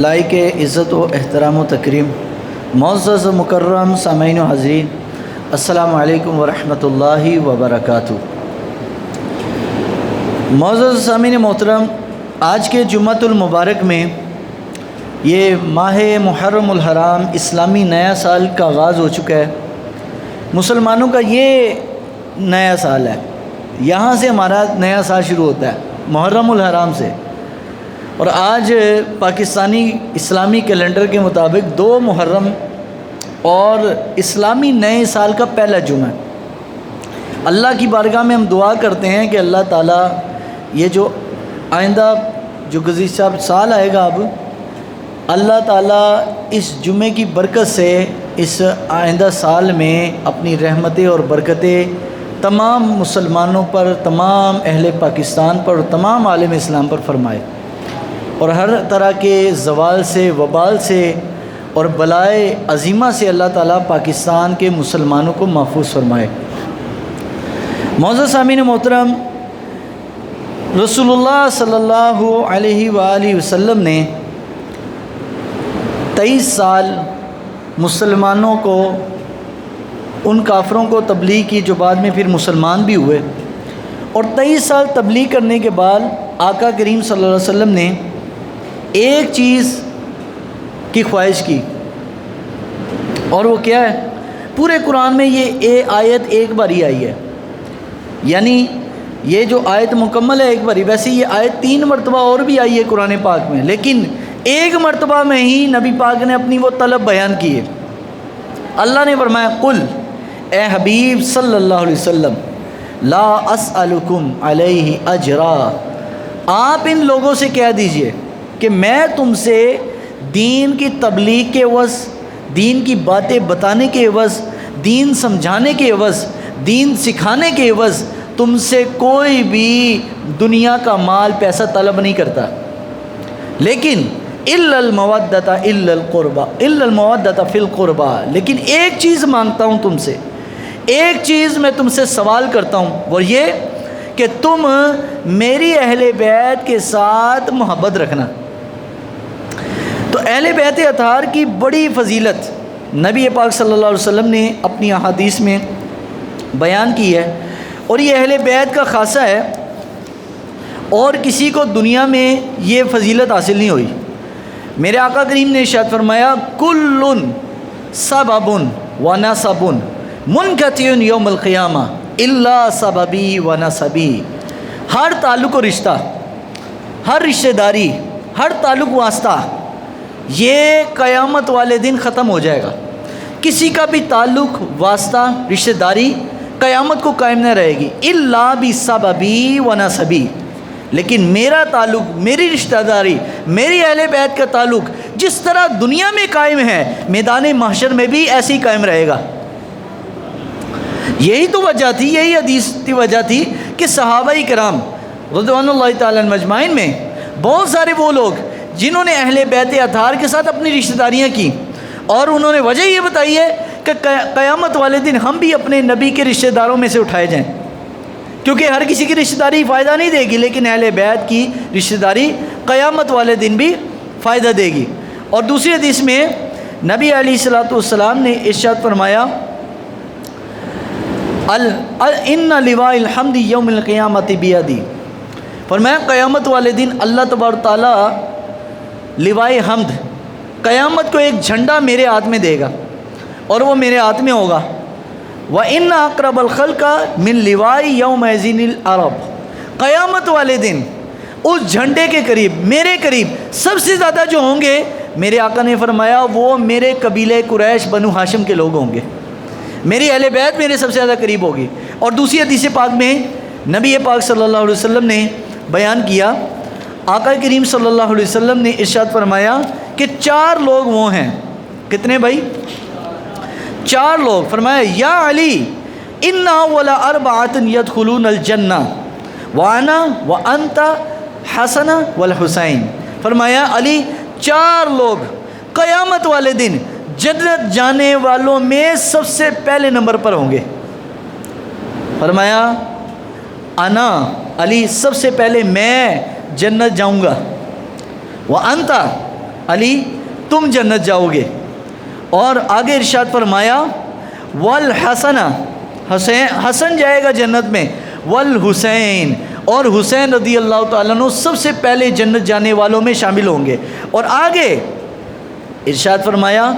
لائق عزت و احترام و تکریم، معزز و مکرم سامعین و حاضرین، السلام علیکم ورحمۃ اللہ وبرکاتہ۔ معزز سامعین محترم، آج کے جمعۃ المبارک میں یہ ماہ محرم الحرام اسلامی نیا سال کا آغاز ہو چکا ہے۔ مسلمانوں کا یہ نیا سال ہے، یہاں سے ہمارا نیا سال شروع ہوتا ہے، محرم الحرام سے۔ اور آج پاکستانی اسلامی کیلنڈر کے مطابق 2 محرم اور اسلامی نئے سال کا پہلا جمعہ ہے۔ اللہ کی بارگاہ میں ہم دعا کرتے ہیں کہ اللہ تعالیٰ یہ جو آئندہ جو گزشتہ سال آئے گا، اب اللہ تعالیٰ اس جمعے کی برکت سے اس آئندہ سال میں اپنی رحمتیں اور برکتیں تمام مسلمانوں پر، تمام اہل پاکستان پر اور تمام عالم اسلام پر فرمائے، اور ہر طرح کے زوال سے، وبال سے اور بلائے عظیمہ سے اللہ تعالیٰ پاکستان کے مسلمانوں کو محفوظ فرمائے۔ معزز سامعین محترم، رسول اللہ صلی اللہ علیہ وآلہ وسلم نے 23 سال مسلمانوں کو، ان کافروں کو تبلیغ کی جو بعد میں پھر مسلمان بھی ہوئے، اور 23 سال تبلیغ کرنے کے بعد آقا کریم صلی اللہ علیہ وسلم نے ایک چیز کی خواہش کی، اور وہ کیا ہے؟ پورے قرآن میں یہ آیت ایک بار ہی آئی ہے، یعنی یہ جو آیت مکمل ہے ایک بار ہی۔ ویسے یہ آیت 3 مرتبہ اور بھی آئی ہے قرآن پاک میں، لیکن ایک مرتبہ میں ہی نبی پاک نے اپنی وہ طلب بیان کی ہے۔ اللہ نے فرمایا، قل، اے حبیب صلی اللہ علیہ وسلم، لا اسألکم علیہ اجرا، آپ ان لوگوں سے کہہ دیجئے کہ میں تم سے دین کی تبلیغ کے عوض، دین کی باتیں بتانے کے عوض، دین سمجھانے کے عوض، دین سکھانے کے عوض تم سے کوئی بھی دنیا کا مال پیسہ طلب نہیں کرتا، لیکن الا المودۃ الا القربہ، الا المودۃ فی القربہ، لیکن ایک چیز مانگتا ہوں تم سے، ایک چیز میں تم سے سوال کرتا ہوں، وہ یہ کہ تم میری اہل بیت کے ساتھ محبت رکھنا۔ تو اہل بیت اطہار کی بڑی فضیلت نبی پاک صلی اللہ علیہ وسلم نے اپنی احادیث میں بیان کی ہے، اور یہ اہل بیت کا خاصہ ہے، اور کسی کو دنیا میں یہ فضیلت حاصل نہیں ہوئی۔ میرے آقا کریم نے ارشاد فرمایا، کل سبب و نسب منقطع یوم القیامہ الا سببی و نسبی، ہر تعلق و رشتہ، ہر رشتہ داری، ہر تعلق واسطہ یہ قیامت والے دن ختم ہو جائے گا۔ کسی کا بھی تعلق، واسطہ، رشتہ داری قیامت کو قائم نہ رہے گی، الا بسببی و نسبی، لیکن میرا تعلق، میری رشتہ داری، میری اہل بیت کا تعلق جس طرح دنیا میں قائم ہے، میدان محشر میں بھی ایسی قائم رہے گا۔ یہی تو وجہ تھی، یہی حدیث کی وجہ تھی کہ صحابہ کرام رضوان اللہ تعالیٰ مجمعین میں بہت سارے وہ لوگ جنہوں نے اہل بیت اطہار کے ساتھ اپنی رشتہ داریاں کی، اور انہوں نے وجہ یہ بتائی ہے کہ قیامت والے دن ہم بھی اپنے نبی کے رشتہ داروں میں سے اٹھائے جائیں، کیونکہ ہر کسی کی رشتہ داری فائدہ نہیں دے گی، لیکن اہل بیت کی رشتہ داری قیامت والے دن بھی فائدہ دے گی۔ اور دوسری حدیث میں نبی علیہ الصلوۃ والسلام نے ارشاد فرمایا، ان لواء الحمد یوم القیامت بیدی، فرمایا قیامت والے دن اللہ تبارک تعالیٰ لوائے حمد، قیامت کو ایک جھنڈا میرے ہاتھ میں دے گا، اور وہ میرے ہاتھ میں ہوگا۔ وَإِنَّ أَقْرَبَ الْخَلْقَ مِنْ لِوَاءِ يَوْمَئِذٍ الْعَرَبُ، قیامت والے دن اس جھنڈے کے قریب، میرے قریب سب سے زیادہ جو ہوں گے، میرے آقا نے فرمایا وہ میرے قبیلہ قریش بنو ہاشم کے لوگ ہوں گے، میری اہل بیت میرے سب سے زیادہ قریب ہوگی۔ اور دوسری حدیث پاک میں نبی پاک صلی اللہ علیہ وسلم نے بیان کیا، آقا کریم صلی اللہ علیہ وسلم نے ارشاد فرمایا کہ 4 لوگ وہ ہیں، کتنے بھائی؟ 4 لوگ، فرمایا، یا علی ان اول 4 يدخلون الجنہ وانا وانت حسن والحسین، فرمایا علی 4 لوگ قیامت والے دن جنت جانے والوں میں سب سے پہلے نمبر پر ہوں گے۔ فرمایا انا علی، سب سے پہلے میں جنت جاؤں گا، وانت علی تم جنت جاؤ گے۔ اور آگے ارشاد فرمایا والحسن، حسن جائے گا جنت میں، والحسین، اور حسین رضی اللہ تعالیٰ عنہ سب سے پہلے جنت جانے والوں میں شامل ہوں گے۔ اور آگے ارشاد فرمایا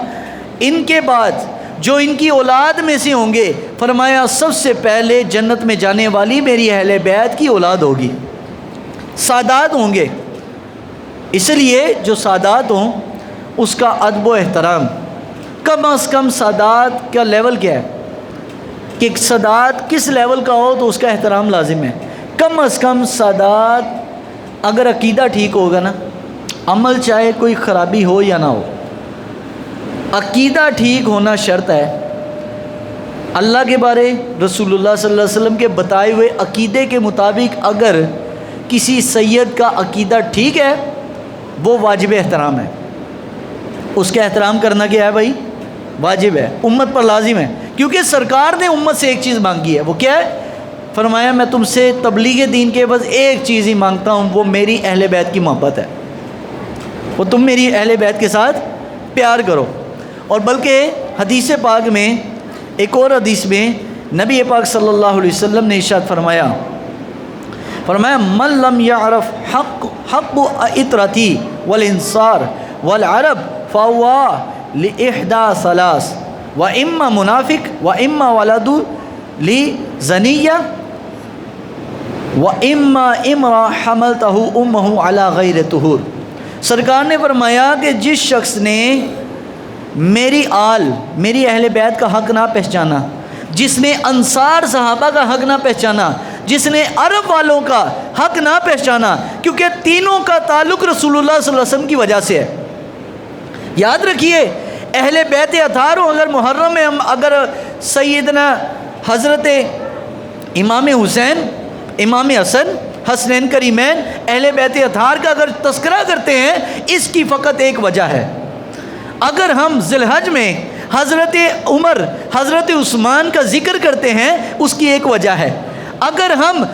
ان کے بعد جو ان کی اولاد میں سے ہوں گے، فرمایا سب سے پہلے جنت میں جانے والی میری اہل بیت کی اولاد ہوگی، سادات ہوں گے۔ اس لیے جو سادات ہوں اس کا ادب و احترام، کم از کم سادات کا لیول کیا ہے کہ سادات کس لیول کا ہو تو اس کا احترام لازم ہے۔ کم از کم سادات اگر عقیدہ ٹھیک ہوگا نا، عمل چاہے کوئی خرابی ہو یا نہ ہو، عقیدہ ٹھیک ہونا شرط ہے۔ اللہ کے بارے، رسول اللہ صلی اللہ علیہ وسلم کے بتائے ہوئے عقیدے کے مطابق اگر کسی سید کا عقیدہ ٹھیک ہے وہ واجب احترام ہے، اس کا احترام کرنا کیا ہے بھائی؟ واجب ہے، امت پر لازم ہے، کیونکہ سرکار نے امت سے ایک چیز مانگی ہے، وہ کیا ہے؟ فرمایا میں تم سے تبلیغ دین کے بس ایک چیز ہی مانگتا ہوں، وہ میری اہل بیت کی محبت ہے، وہ تم میری اہل بیت کے ساتھ پیار کرو۔ اور بلکہ حدیث پاک میں، ایک اور حدیث میں نبی پاک صلی اللہ علیہ وسلم نے ارشاد فرمایا من لم يعرف حق اطرتی والانصار والعرب فهو لإحدى ثلاث وإما منافق وإما ولد لزنیہ وإما امرأ حملته أمه على غیر طہور۔ سرکار نے فرمایا کہ جس شخص نے میری آل، میری اہل بیت کا حق نہ پہچانا، جس نے انصار صحابہ کا حق نہ پہچانا، جس نے عرب والوں کا حق نہ پہچانا، کیونکہ تینوں کا تعلق رسول اللہ صلی اللہ علیہ وسلم کی وجہ سے ہے۔ یاد رکھیے اہل بیت اطہار ہوں، اگر محرم میں ہم اگر سیدنا حضرت امام حسین، امام حسن، حسنین کریمین، اہل بیت اطہار کا اگر تذکرہ کرتے ہیں، اس کی فقط ایک وجہ ہے۔ اگر ہم ذی الحج میں حضرت عمر، حضرت عثمان کا ذکر کرتے ہیں، اس کی ایک وجہ ہے۔ اگر ہم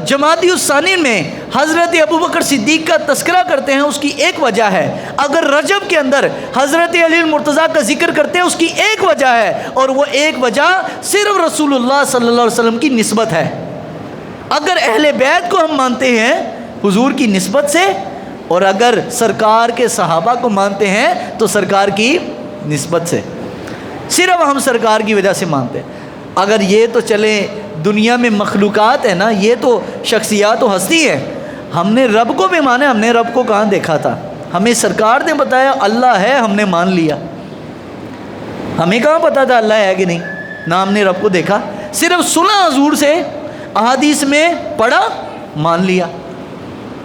جمادی الثانی میں حضرت ابوبکر صدیق کا تذکرہ کرتے ہیں، اس کی ایک وجہ ہے۔ اگر رجب کے اندر حضرت علی المرتضیٰ کا ذکر کرتے ہیں، اس کی ایک وجہ ہے، اور وہ ایک وجہ صرف رسول اللہ صلی اللہ علیہ وسلم کی نسبت ہے۔ اگر اہل بیت کو ہم مانتے ہیں حضور کی نسبت سے، اور اگر سرکار کے صحابہ کو مانتے ہیں تو سرکار کی نسبت سے، صرف ہم سرکار کی وجہ سے مانتے ہیں۔ اگر یہ تو چلے دنیا میں مخلوقات ہے نا، یہ تو شخصیات و ہستی ہے، ہم نے رب کو بھی مانا، ہم نے رب کو کہاں دیکھا تھا؟ ہمیں سرکار نے بتایا اللہ ہے، ہم نے مان لیا۔ ہمیں کہاں پتا تھا اللہ ہے کہ نہیں؟ نہ ہم نے رب کو دیکھا، صرف سنا حضور سے، احادیث میں پڑھا، مان لیا،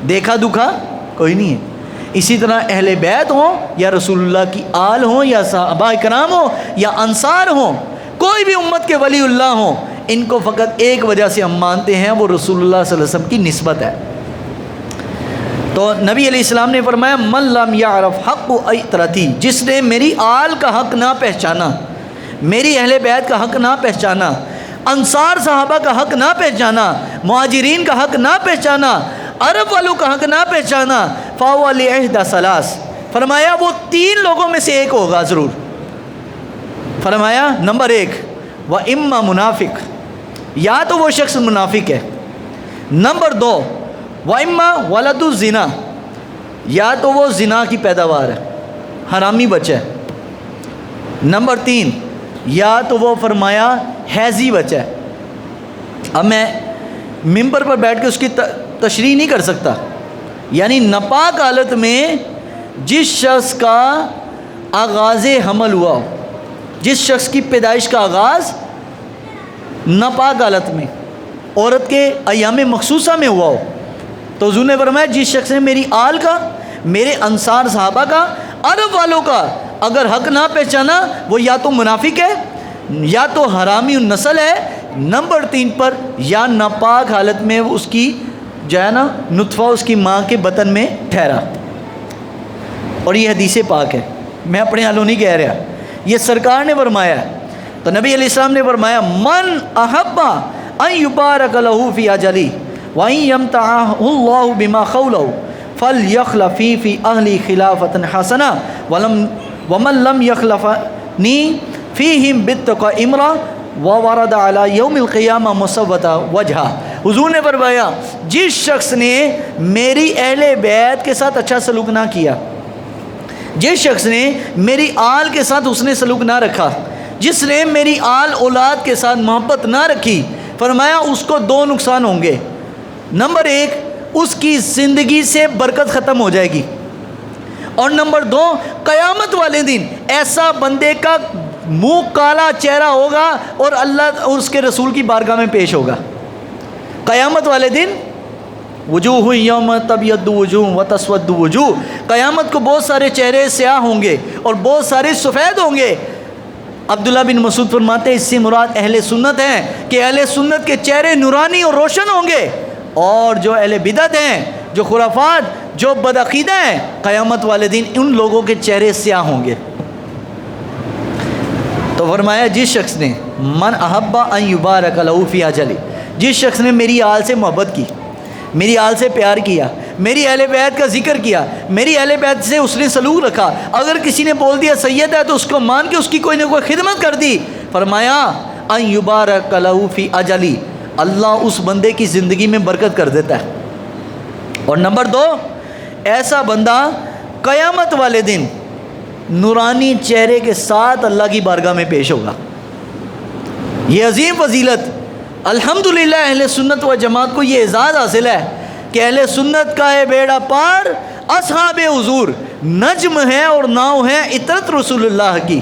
دیکھا دکھا کوئی نہیں ہے۔ اسی طرح اہل بیت ہوں یا رسول اللہ کی آل ہوں یا صحابہ کرام ہوں یا انصار ہوں، کوئی بھی امت کے ولی اللہ ہوں، ان کو فقط ایک وجہ سے ہم مانتے ہیں، وہ رسول اللہ صلی اللہ علیہ وسلم کی نسبت ہے۔ تو نبی علیہ السلام نے فرمایا من لم یعرف حق اطرتی، جس نے میری آل کا حق نہ پہچانا، میری اہل بیت کا حق نہ پہچانا، انصار صحابہ کا حق نہ پہچانا، مہاجرین کا حق نہ پہچانا، عرب والوں کا حق نہ پہچانا، فَهُوَ لِإِحْدَى ثَلَاثٍ، فرمایا وہ تین لوگوں میں سے ایک ہوگا ضرور۔ فرمایا نمبر ایک وَإِمَّا منافق، یا تو وہ شخص منافق ہے۔ نمبر دو وَإِمَّا وَلَدُ الزِّنَا، یا تو وہ زنا کی پیداوار ہے، حرامی بچہ ہے۔ نمبر تین یا تو وہ فرمایا حیضی بچہ ہے۔ اب میں ممبر پر بیٹھ کے اس کی تشریح نہیں کر سکتا، یعنی ناپاک حالت میں جس شخص کا آغاز حمل ہوا ہو، جس شخص کی پیدائش کا آغاز ناپاک حالت میں عورت کے ایام مخصوصہ میں ہوا ہو، تو حضور نے فرمایا جس شخص نے میری آل کا، میرے انصار صحابہ کا، عرب والوں کا اگر حق نہ پہچانا، وہ یا تو منافق ہے، یا تو حرامی النسل ہے، نمبر تین پر یا ناپاک حالت میں اس کی جو ہے نا نطفہ اس کی ماں کے بطن میں ٹھہرا۔ اور یہ حدیث پاک ہے، میں اپنے حالوں نہیں کہہ رہا، یہ سرکار نے فرمایا ہے۔ تو نبی علیہ السلام نے فرمایا من احب ان یبارک لہ فی اجلہ وان یمتعہ اللہ بما خولہ فَلْيَخْلَفِي فِي أَهْلِ خِلَافَةً حَسَنَةً وَمَنْ لَمْ يَخْلَفْنِي فِيهِمْ بِالتَّقَى إِمْرًا وَوَرَدَ عَلَى يَوْمِ الْقِيَامَةِ مُسَوَّدَ وَجْهًا۔ حضور نے فرمایا جس شخص نے میری اہل بیت کے ساتھ اچھا سلوک نہ کیا، جس شخص نے میری آل کے ساتھ اس نے سلوک نہ رکھا، جس نے میری آل اولاد کے ساتھ محبت نہ رکھی، فرمایا اس کو دو نقصان ہوں گے۔ نمبر ایک، اس کی زندگی سے برکت ختم ہو جائے گی، اور نمبر دو، قیامت والے دن ایسا بندے کا منہ کالا چہرہ ہوگا اور اللہ اور اس کے رسول کی بارگاہ میں پیش ہوگا۔ قیامت والے دن وجوہ یوم تبیض وجوہ وتسود وجوہ، قیامت کو بہت سارے چہرے سیاہ ہوں گے اور بہت سارے سفید ہوں گے۔ عبداللہ بن مسعود فرماتے ہیں اس سے مراد اہل سنت ہیں کہ اہل سنت کے چہرے نورانی اور روشن ہوں گے، اور جو اہل بدعت ہیں، جو خرافات، جو بدعقیدہ ہیں، قیامت والے دن ان لوگوں کے چہرے سیاہ ہوں گے۔ تو فرمایا جس شخص نے من احب ان یبارک لہ فی اجلی، جس شخص نے میری آل سے محبت کی، میری آل سے پیار کیا، میری اہل بیت کا ذکر کیا، میری اہل بیت سے اس نے سلوک رکھا، اگر کسی نے بول دیا سید ہے تو اس کو مان کے اس کی کوئی نہ کوئی خدمت کر دی، فرمایا ان یبارک لہ فی اجلی، اللہ اس بندے کی زندگی میں برکت کر دیتا ہے۔ اور نمبر دو، ایسا بندہ قیامت والے دن نورانی چہرے کے ساتھ اللہ کی بارگاہ میں پیش ہوگا۔ یہ عظیم فضیلت، الحمدللہ اہل سنت و جماعت کو یہ اعزاز حاصل ہے کہ اہل سنت کا ہے بیڑا پار، اصحاب حضور نجم ہے اور ناؤ ہے اطرت رسول اللہ کی،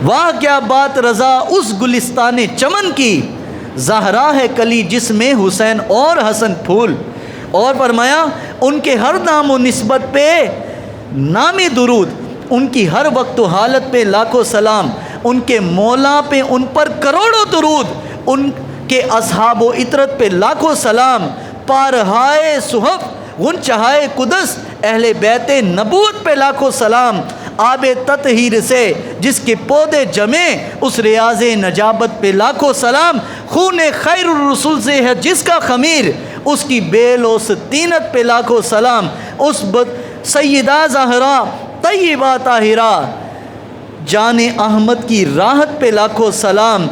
واہ کیا بات رضا اس گلستان چمن کی، زہرا ہے کلی جس میں حسین اور حسن پھول۔ اور فرمایا ان کے ہر نام و نسبت پہ نامی درود، ان کی ہر وقت و حالت پہ لاکھوں سلام، ان کے مولا پہ ان پر کروڑوں درود، ان کے اصحاب و اطرت پہ لاکھوں سلام، پارہائے صحف غنچہائے قدس اہل بیت نبوت پہ لاکھوں سلام، آب تطہیر سے جس کے پودے جمے اس ریاض نجابت پہ لاکھوں سلام، خون خیر الرسول سے ہے جس کا خمیر اس کی بیل و ستینت پہ لاکھوں سلام، اس سیدہ زہرا طیبہ طاہرہ جان احمد کی راحت پہ لاکھوں سلام،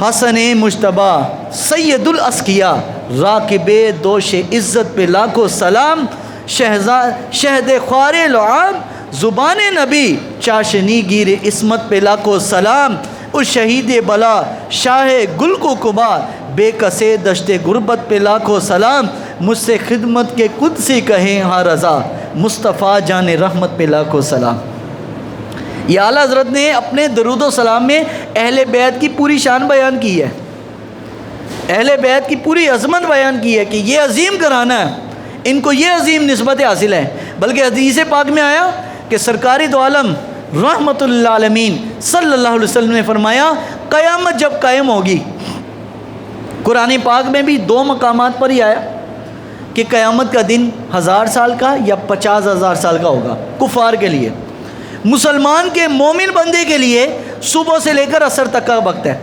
حسن مجتبیٰ سید الاسقیاء راکب دوش عزت پہ لاکھوں سلام، شہد خوار لعاب زبان نبی چاشنی گیر عصمت پہ لاکھوں سلام، اس شہید بلا شاہ گل کو کبا بے کسے دشت غربت پہ لاکھوں سلام، مجھ سے خدمت کے قدسی کہیں ہاں رضا مصطفیٰ جان رحمت پہ لاکھوں سلام۔ یہ اعلیٰ حضرت نے اپنے درود و سلام میں اہل بیت کی پوری شان بیان کی ہے، اہل بیت کی پوری عظمت بیان کی ہے کہ یہ عظیم گھرانہ ہے، ان کو یہ عظیم نسبت حاصل ہے۔ بلکہ حدیث پاک میں آیا کہ سرکار دو عالم رحمت للعالمین صلی اللہ علیہ وسلم نے فرمایا قیامت جب قائم ہوگی، قرآن پاک میں بھی دو مقامات پر ہی آیا کہ قیامت کا دن 1000 سال کا یا 50,000 سال کا ہوگا کفار کے لیے، مسلمان کے مومن بندے کے لیے صبح سے لے کر عصر تک کا وقت ہے،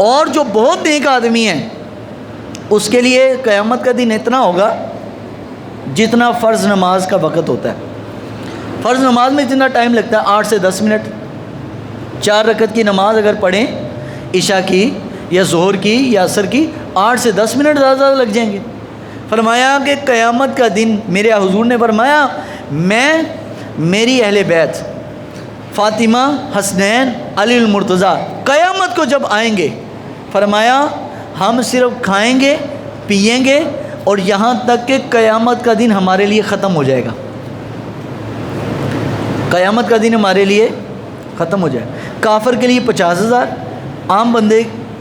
اور جو بہت نیک آدمی ہیں اس کے لیے قیامت کا دن اتنا ہوگا جتنا فرض نماز کا وقت ہوتا ہے۔ فرض نماز میں جتنا ٹائم لگتا ہے 8 سے 10 منٹ، 4 رکعت کی نماز اگر پڑھیں عشاء کی یا ظہر کی یا عصر کی 8 سے 10 منٹ زیادہ لگ جائیں گے۔ فرمایا کہ قیامت کا دن میرے حضور نے فرمایا میں میری اہل بیت فاطمہ، حسنین، علی المرتضیٰ قیامت کو جب آئیں گے، فرمایا ہم صرف کھائیں گے پئیں گے اور یہاں تک کہ قیامت کا دن ہمارے لیے ختم ہو جائے گا، قیامت کا دن ہمارے لیے ختم ہو جائے گا۔ کافر کے لیے 50,000،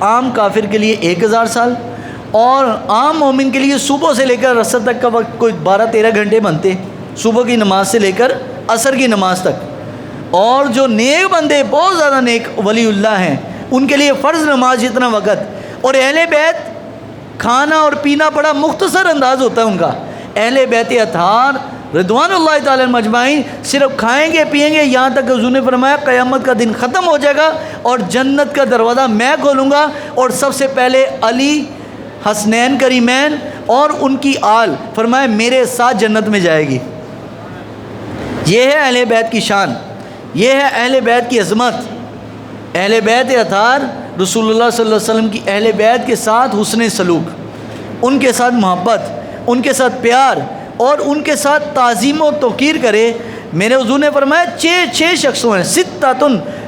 عام کافر کے لیے 1000 سال، اور عام مومن کے لیے صبح سے لے کر عصر تک کا وقت کوئی 12-13 گھنٹے بنتے، صبح کی نماز سے لے کر عصر کی نماز تک۔ اور جو نیک بندے بہت زیادہ نیک ولی اللہ ہیں ان کے لیے فرض نماز جتنا وقت، اور اہل بیت کھانا اور پینا بڑا مختصر انداز ہوتا ہے ان کا، اہل بیت اطہار رضوان اللہ تعالی مجمعین صرف کھائیں گے پئیں گے یہاں تک کہ حضور نے فرمایا قیامت کا دن ختم ہو جائے گا اور جنت کا دروازہ میں کھولوں گا، اور سب سے پہلے علی، حسنین کریمین اور ان کی آل، فرمایا میرے ساتھ جنت میں جائے گی۔ یہ ہے اہل بیت کی شان، یہ ہے اہل بیت کی عظمت۔ اہل بیت اطہار رسول اللہ صلی اللہ علیہ وسلم کی اہل بیت کے ساتھ حسن سلوک، ان کے ساتھ محبت، ان کے ساتھ پیار اور ان کے ساتھ تعظیم و توقیر کرے۔ میرے حضور نے فرمایا چھ شخص ہیں، ستۃ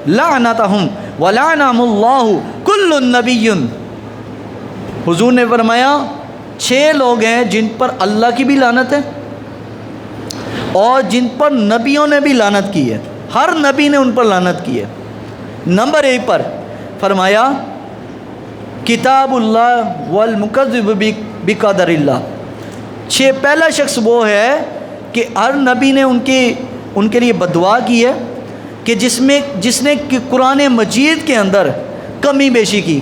لعنتہم ولعنہم اللہ کل نبی۔ حضور نے فرمایا 6 لوگ ہیں جن پر اللہ کی بھی لعنت ہے اور جن پر نبیوں نے بھی لعنت کی ہے، ہر نبی نے ان پر لعنت کی ہے۔ نمبر 1 پر فرمایا کتاب اللہ والمکذب بقدر اللہ۔ پہلا شخص وہ ہے کہ ہر نبی نے ان کے لیے بددعا کی ہے کہ جس نے قرآن مجید کے اندر کمی بیشی کی،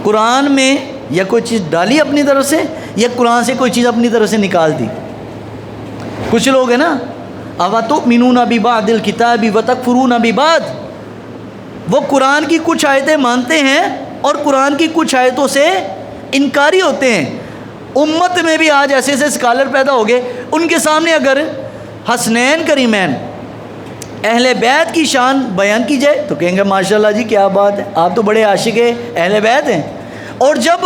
قرآن میں یا کوئی چیز ڈالی اپنی طرف سے یا قرآن سے کوئی چیز اپنی طرف سے نکال دی۔ کچھ لوگ ہیں نا، اَوَتُؤْمِنُونَ بِبَعْضِ الْكِتَابِ وَتَكْفُرُونَ بِبَعْضٍ، وہ قرآن کی کچھ آیتیں مانتے ہیں اور قرآن کی کچھ آیتوں سے انکاری ہوتے ہیں۔ امت میں بھی آج ایسے اسکالر پیدا ہو گئے، ان کے سامنے اگر حسنین کریمین اہل بیت کی شان بیان کی جائے تو کہیں گے ماشاءاللہ جی کیا بات ہے، آپ تو بڑے عاشق اہل بیت ہیں۔ اور جب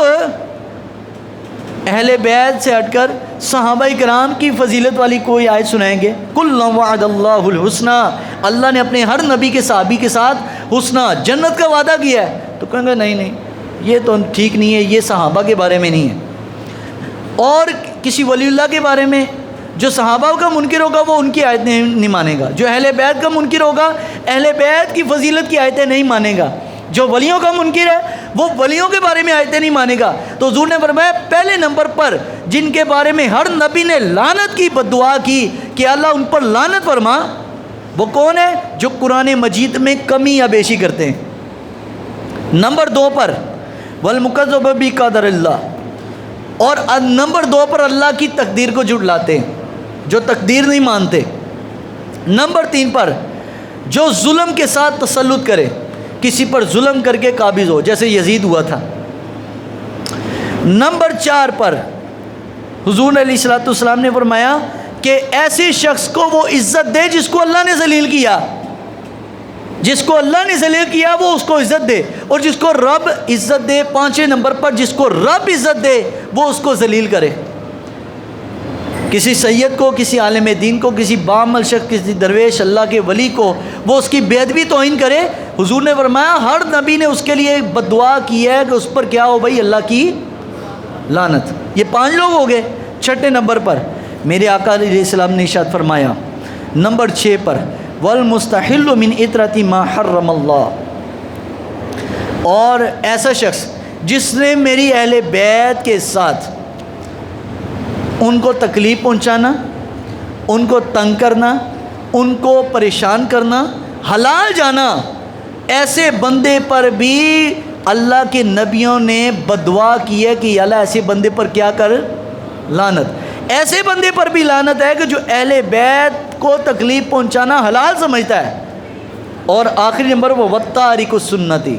اہل بیت سے ہٹ کر صحابہ کرام کی فضیلت والی کوئی آیت سنائیں گے، کُلًا وعد اللہ الحسنی، اللہ نے اپنے ہر نبی کے صحابی کے ساتھ حسنہ جنت کا وعدہ کیا ہے، تو کہیں گے نہیں یہ تو ٹھیک نہیں ہے، یہ صحابہ کے بارے میں نہیں ہے۔ اور کسی ولی اللہ کے بارے میں جو صحابہ کا منکر ہوگا وہ ان کی آیتیں نہیں مانے گا، جو اہل بیت کا منکر ہوگا اہل بیت کی فضیلت کی آیتیں نہیں مانے گا، جو ولیوں کا منکر ہے وہ ولیوں کے بارے میں آیتیں نہیں مانے گا۔ تو حضور نے فرمایا پہلے نمبر پر جن کے بارے میں ہر نبی نے لعنت کی، بددعا کی کہ اللہ ان پر لعنت فرما، وہ کون ہے؟ جو قرآن مجید میں کمی یا بیشی کرتے ہیں۔ نمبر 2 پر والمکذب بقدر اللہ، اور نمبر 2 پر اللہ کی تقدیر کو جھٹلاتے ہیں، جو تقدیر نہیں مانتے۔ نمبر 3 پر جو ظلم کے ساتھ تسلط کرے، کسی پر ظلم کر کے قابض ہو، جیسے یزید ہوا تھا۔ نمبر 4 پر حضور علیہ الصلوۃ والسلام نے فرمایا کہ ایسے شخص کو وہ عزت دے جس کو اللہ نے ذلیل کیا، جس کو اللہ نے ذلیل کیا وہ اس کو عزت دے، اور جس کو رب عزت دے 5 نمبر پر جس کو رب عزت دے وہ اس کو ذلیل کرے۔ کسی سید کو، کسی عالم دین کو، کسی بامل شخص، کسی درویش اللہ کے ولی کو وہ اس کی بے ادبی توہین کرے، حضور نے فرمایا ہر نبی نے اس کے لیے بددعا کی ہے کہ اس پر کیا ہو بھائی، اللہ کی لعنت۔ یہ 5 لوگ ہو گئے۔ 6 نمبر پر میرے آقا علیہ السلام نے ارشاد فرمایا نمبر 6 پر والمستحل من عطرۃ ما حرم اللہ، اور ایسا شخص جس نے میری اہل بیت کے ساتھ ان کو تکلیف پہنچانا، ان کو تنگ کرنا، ان کو پریشان کرنا، حلال جانا، ایسے بندے پر بھی اللہ کے نبیوں نے بددعا کی ہے کہ یا اللہ ایسے بندے پر کیا کر، لعنت۔ ایسے بندے پر بھی لعنت ہے کہ جو اہل بیت کو تکلیف پہنچانا حلال سمجھتا ہے۔ اور آخری نمبر وہ والتارک السنتی،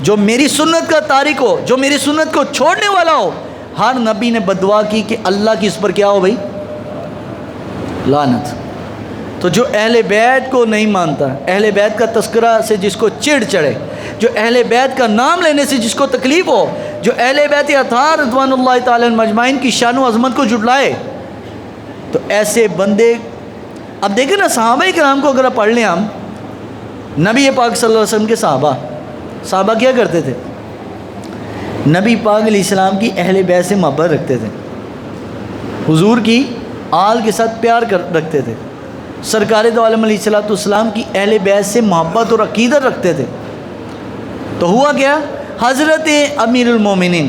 جو میری سنت کا تارک ہو، جو میری سنت کو چھوڑنے والا ہو، ہر نبی نے بددعا کی کہ اللہ کی اس پر کیا ہو بھائی، لعنت۔ تو جو اہل بیت کو نہیں مانتا، اہل بیت کا تذکرہ سے جس کو چڑ چڑھے، جو اہل بیت کا نام لینے سے جس کو تکلیف ہو، جو اہل بیت اطہار رضوان اللہ تعالی مجمعین کی شان و عظمت کو جھٹلائے، تو ایسے بندے، اب دیکھیں نا صحابہ کرام کو اگر آپ پڑھ لیں، ہم نبی پاک صلی اللہ علیہ وسلم کے صحابہ کیا کرتے تھے؟ نبی پاک علیہ السلام کی اہل بیت سے محبت رکھتے تھے، حضور کی آل کے ساتھ پیار رکھتے تھے، سرکار دو عالم علیہ الصلوۃ والسلام کی اہل بیت سے محبت اور عقیدت رکھتے تھے۔ تو ہوا کیا، حضرت امیر المومنین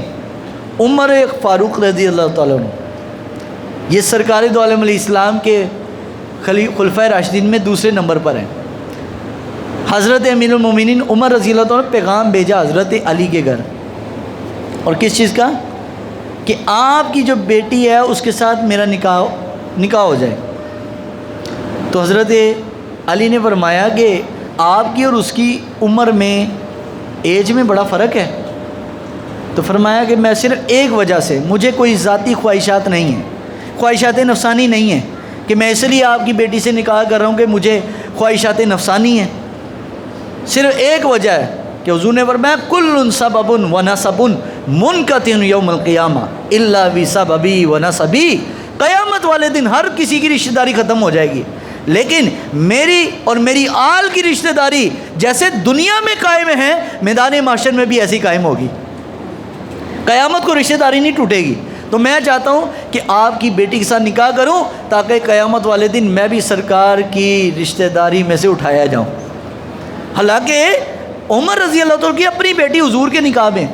عمر فاروق رضی اللہ تعالیٰ عنہ، یہ سرکار دو عالم علیہ السلام کے خلفائے راشدین میں دوسرے نمبر پر ہیں۔ حضرت امیر المومنین عمر رضی اللہ تعالیٰ نے پیغام بھیجا حضرت علی کے گھر، اور کس چیز کا، کہ آپ کی جو بیٹی ہے اس کے ساتھ میرا نکاح ہو جائے۔ تو حضرت علی نے فرمایا کہ آپ کی اور اس کی عمر میں، ایج میں بڑا فرق ہے، تو فرمایا کہ میں صرف ایک وجہ سے، مجھے کوئی ذاتی خواہشات نہیں ہیں، خواہشات نفسانی نہیں ہیں کہ میں اس لیے آپ کی بیٹی سے نکاح کر رہا ہوں کہ مجھے خواہشات نفسانی ہیں، صرف ایک وجہ ہے کہ حضور نے فرمایا کل سبب و نسب منقطع یوم القیامہ الا بسببی و نسبی، قیامت والے دن ہر کسی کی رشتہ داری ختم ہو جائے گی، لیکن میری اور میری آل کی رشتہ داری جیسے دنیا میں قائم ہے میدان محشر میں بھی ایسی قائم ہوگی، قیامت کو رشتہ داری نہیں ٹوٹے گی۔ تو میں چاہتا ہوں کہ آپ کی بیٹی کے ساتھ نکاح کروں تاکہ قیامت والے دن میں بھی سرکار کی رشتہ داری میں سے اٹھایا جاؤں۔ حالانکہ عمر رضی اللہ عنہ کی اپنی بیٹی حضور کے نکاح میں،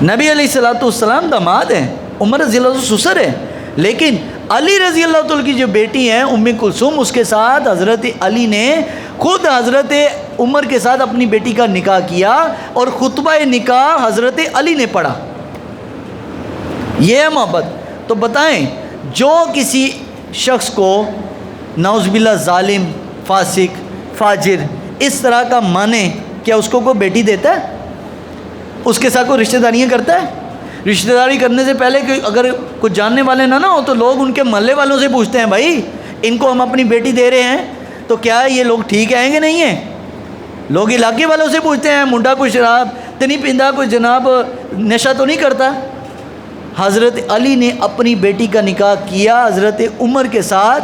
نبی علیہ السلام داماد ہیں، عمر رضی اللہ عنہ سسر ہیں، لیکن علی رضی اللہ عنہ کی جو بیٹی ہیں ام کلثوم، اس کے ساتھ حضرت علی نے خود حضرت عمر کے ساتھ اپنی بیٹی کا نکاح کیا اور خطبہ نکاح حضرت علی نے پڑھا۔ یہ ہے محبت۔ تو بتائیں جو کسی شخص کو نعوذ باللہ ظالم، فاسق، فاجر اس طرح کا مانے، کیا اس کو کوئی بیٹی دیتا ہے؟ اس کے ساتھ کوئی رشتہ داریاں کرتا ہے؟ رشتہ داری کرنے سے پہلے اگر کچھ جاننے والے نہ ہو تو لوگ ان کے محلے والوں سے پوچھتے ہیں بھائی ان کو ہم اپنی بیٹی دے رہے ہیں تو کیا یہ لوگ ٹھیک ہیں کہ نہیں ہیں؟ لوگ علاقے والوں سے پوچھتے ہیں منڈا کوئی شراب تو نہیں پیندا، کوئی جناب نشہ تو نہیں کرتا؟ حضرت علی نے اپنی بیٹی کا نکاح کیا حضرت عمر کے ساتھ،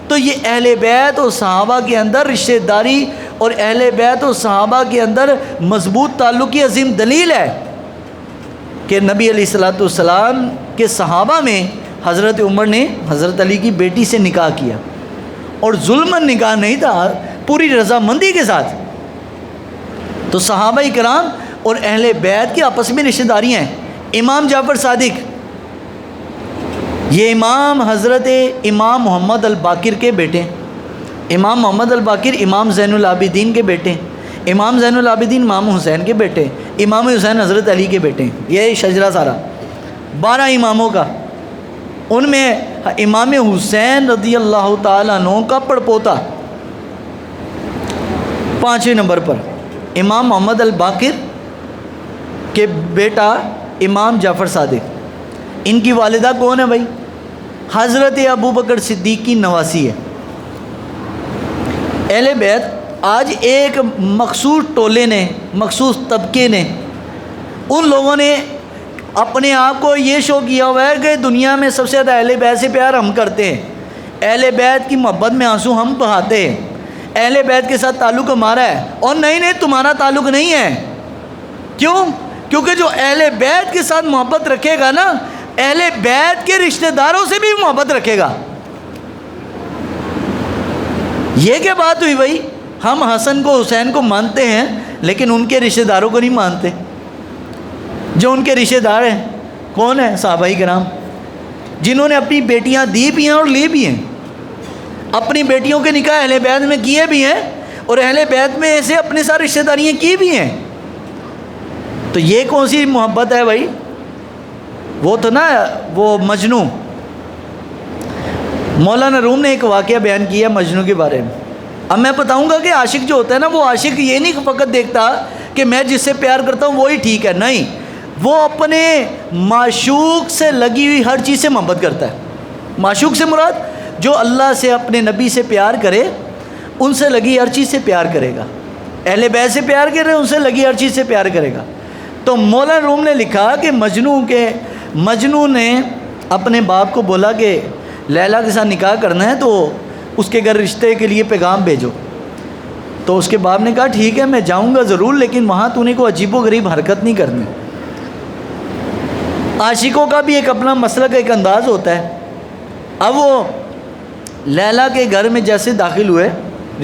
تو یہ اہل بیت اور صحابہ کے اندر رشتہ داری اور اہل بیت اور صحابہ کے اندر مضبوط تعلق کی عظیم دلیل ہے کہ نبی علیہ السلام کے صحابہ میں حضرت عمر نے حضرت علی کی بیٹی سے نکاح کیا، اور ظلماً نکاح نہیں تھا، پوری رضامندی کے ساتھ۔ تو صحابہ کرام اور اہل بیت کی آپس میں رشتہ داریاں ہیں۔ امام جعفر صادق، یہ امام حضرت امام محمد الباقر کے بیٹے، امام محمد الباقر امام زین العابدین کے بیٹے، امام زین العابدین امام حسین کے بیٹے، امام حسین حضرت علی کے بیٹے، یہ شجرہ سارا 12 اماموں کا، ان میں امام حسین رضی اللہ تعالیٰ عنہ کا پڑپوتا 5ویں نمبر پر امام محمد الباقر کے بیٹا امام جعفر صادق۔ ان کی والدہ کون ہے بھائی؟ حضرت ابو بکر صدیق کی نواسی ہے۔ اہل بیت آج ایک مخصوص ٹولے نے، مخصوص طبقے نے، ان لوگوں نے اپنے آپ کو یہ شو کیا ہوا ہے کہ دنیا میں سب سے زیادہ اہل بیت سے پیار ہم کرتے ہیں، اہل بیت کی محبت میں آنسو ہم بہاتے ہیں، اہل بیت کے ساتھ تعلق ہمارا ہے، اور نہیں تمہارا تعلق نہیں ہے۔ کیوں؟ کیونکہ جو اہل بیت کے ساتھ محبت رکھے گا نا، اہل بیت کے رشتہ داروں سے بھی محبت رکھے گا۔ یہ کیا بات ہوئی بھائی؟ ہم حسن کو حسین کو مانتے ہیں لیکن ان کے رشتہ داروں کو نہیں مانتے۔ جو ان کے رشتہ دار ہیں کون ہیں؟ صحابہ کرام، جنہوں نے اپنی بیٹیاں دی بھی ہیں اور لی بھی ہیں، اپنی بیٹیوں کے نکاح اہل بیت میں کیے بھی ہیں اور اہل بیت میں ایسے اپنے ساتھ رشتہ داریاں کی بھی ہیں۔ تو یہ کون سی محبت ہے بھائی؟ وہ تو نا وہ مجنو، مولانا روم نے ایک واقعہ بیان کیا مجنو کے بارے میں۔ اب میں بتاؤں گا کہ عاشق جو ہوتا ہے نا، وہ عاشق یہ نہیں فقط دیکھتا کہ میں جس سے پیار کرتا ہوں وہی ٹھیک ہے، نہیں، وہ اپنے معشوق سے لگی ہوئی ہر چیز سے محبت کرتا ہے۔ معشوق سے مراد جو اللہ سے، اپنے نبی سے پیار کرے، ان سے لگی ہر چیز سے پیار کرے گا۔ اہل بیت سے پیار کرے، ان سے لگی ہر چیز سے پیار کرے گا۔ تو مولانا روم نے لکھا کہ مجنو نے اپنے باپ کو بولا کہ لیلا کے ساتھ نکاح کرنا ہے تو اس کے گھر رشتے کے لیے پیغام بھیجو۔ تو اس کے باپ نے کہا ٹھیک ہے میں جاؤں گا ضرور، لیکن وہاں تو نے کوئی عجیب و غریب حرکت نہیں کرنی۔ عاشقوں کا بھی ایک اپنا مسلک، ایک انداز ہوتا ہے۔ اب وہ لیلا کے گھر میں جیسے داخل ہوئے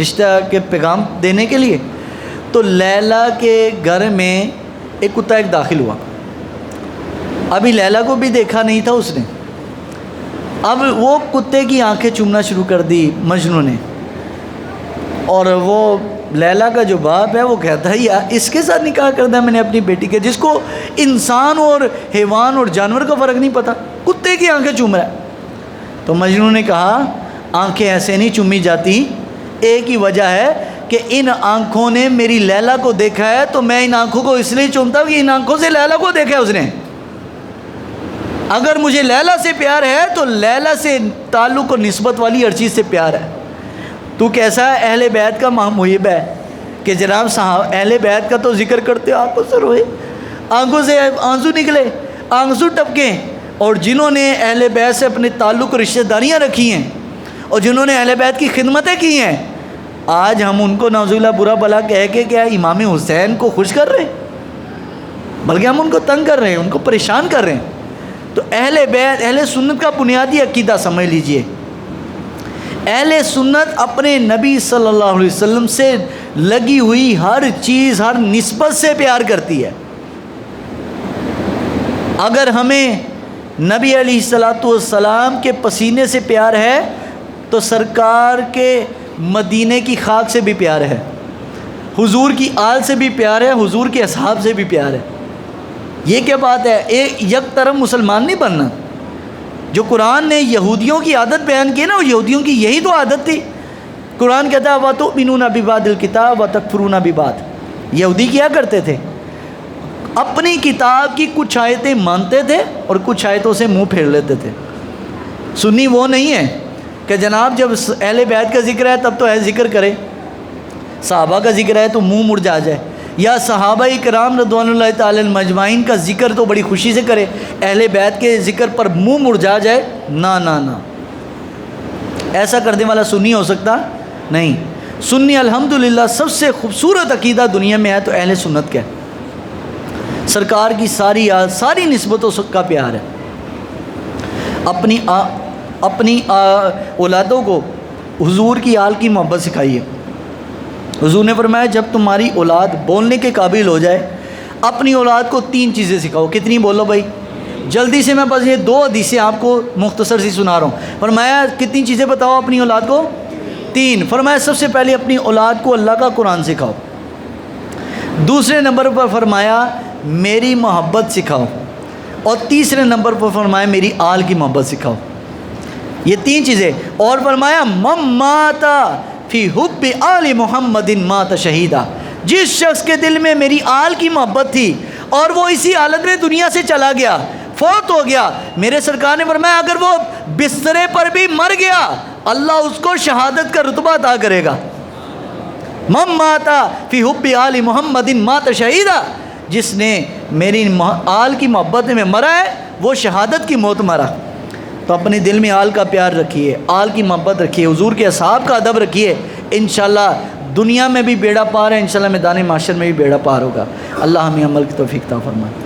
رشتہ کے پیغام دینے کے لیے، تو لیلا کے گھر میں ایک کتا ایک داخل ہوا۔ ابھی لیلا کو بھی دیکھا نہیں تھا اس نے، اب وہ کتے کی آنکھیں چومنا شروع کر دی مجنو نے، اور وہ لیلا کا جو باپ ہے وہ کہتا ہے یار اس کے ساتھ نکاح کرنا ہے میں نے اپنی بیٹی کے، جس کو انسان اور حیوان اور جانور کا فرق نہیں پتہ، کتے کی آنکھیں چوم رہا ہے۔ تو مجنو نے کہا آنکھیں ایسے نہیں چومی جاتی، ایک ہی وجہ ہے کہ ان آنکھوں نے میری لیلا کو دیکھا ہے تو میں ان آنکھوں کو اس لیے چنتا ہوں کہ ان آنکھوں سے لیلا کو دیکھا ہے اس نے. اگر مجھے لیلا سے پیار ہے تو لیلا سے تعلق اور نسبت والی ہر چیز سے پیار ہے. تو کیسا ہے اہل بیت کا محب ہے کہ جناب صاحب اہل بیت کا تو ذکر کرتے آنکھوں سے روئے, آنکھوں سے آنسو نکلے, آنسو ٹپکے. اور جنہوں نے اہل بیت سے اپنے تعلق اور رشتہ داریاں رکھی ہیں اور جنہوں نے اہل بیت کی خدمتیں کی ہیں, آج ہم ان کو نعوذ باللہ برا بلا کہہ کے کیا امام حسین کو خوش کر رہے ہیں, بلکہ ہم ان کو تنگ کر رہے ہیں, ان کو پریشان کر رہے ہیں. تو اہل بیت, اہل سنت کا بنیادی عقیدہ سمجھ لیجئے, اہل سنت اپنے نبی صلی اللہ علیہ وسلم سے لگی ہوئی ہر چیز, ہر نسبت سے پیار کرتی ہے. اگر ہمیں نبی علیہ السلام کے پسینے سے پیار ہے تو سرکار کے مدینے کی خاک سے بھی پیار ہے, حضور کی آل سے بھی پیار ہے, حضور کے اصحاب سے بھی پیار ہے. یہ کیا بات ہے, ایک یک طرف مسلمان نہیں بننا. جو قرآن نے یہودیوں کی عادت بیان کی نا, وہ یہودیوں کی یہی تو عادت تھی. قرآن کہتا ہے وَتُؤْمِنُونَ بِبَعْضِ الْكِتَابِ وَتَكْفُرُونَ بِبَعْضٍ. یہودی کیا کرتے تھے, اپنی کتاب کی کچھ آیتیں مانتے تھے اور کچھ آیتوں سے منہ پھیر لیتے تھے. سنی وہ نہیں ہے کہ جناب جب اہل بیت کا ذکر ہے تب تو ہے ذکر کرے, صحابہ کا ذکر ہے تو منہ مڑ جائے, یا صحابہ کرام رضوان اللہ تعالی مجمعین کا ذکر تو بڑی خوشی سے کرے, اہل بیت کے ذکر پر منہ مڑ جائے. نا نا نا, ایسا کرنے والا سنی ہو سکتا نہیں. سنی الحمدللہ سب سے خوبصورت عقیدہ دنیا میں ہے تو اہل سنت کا ہے. سرکار کی ساری نسبتوں کا پیار ہے. اپنی اولادوں کو حضور کی آل کی محبت سکھائیے. حضور نے فرمایا جب تمہاری اولاد بولنے کے قابل ہو جائے اپنی اولاد کو 3 چیزیں سکھاؤ. کتنی بولو بھائی, جلدی سے, میں بس یہ 2 حدیثیں آپ کو مختصر سی سنا رہا ہوں. فرمایا کتنی چیزیں بتاؤ اپنی اولاد کو, 3. فرمایا سب سے پہلے اپنی اولاد کو اللہ کا قرآن سکھاؤ. دوسرے نمبر پر فرمایا میری محبت سکھاؤ. اور تیسرے نمبر پر فرمایا میری آل کی محبت سکھاؤ. یہ 3 چیزیں. اور فرمایا مماتا فی حب آل محمد مات شہیدہ. جس شخص کے دل میں میری آل کی محبت تھی اور وہ اسی حالت میں دنیا سے چلا گیا, فوت ہو گیا, میرے سرکار نے فرمایا اگر وہ بسترے پر بھی مر گیا اللہ اس کو شہادت کا رتبہ عطا کرے گا. من ماتا فی حب آل محمد مات شہیدہ, جس نے میری آل کی محبت میں مرا ہے وہ شہادت کی موت مرا. تو اپنے دل میں آل کا پیار رکھیے, آل کی محبت رکھیے, حضور کے اصحاب کا ادب رکھیے. انشاءاللہ دنیا میں بھی بیڑا پار ہے, انشاءاللہ میدان معاشر میں بھی بیڑا پار ہوگا. اللہ ہمیں عمل کی توفیق عطا فرمائے.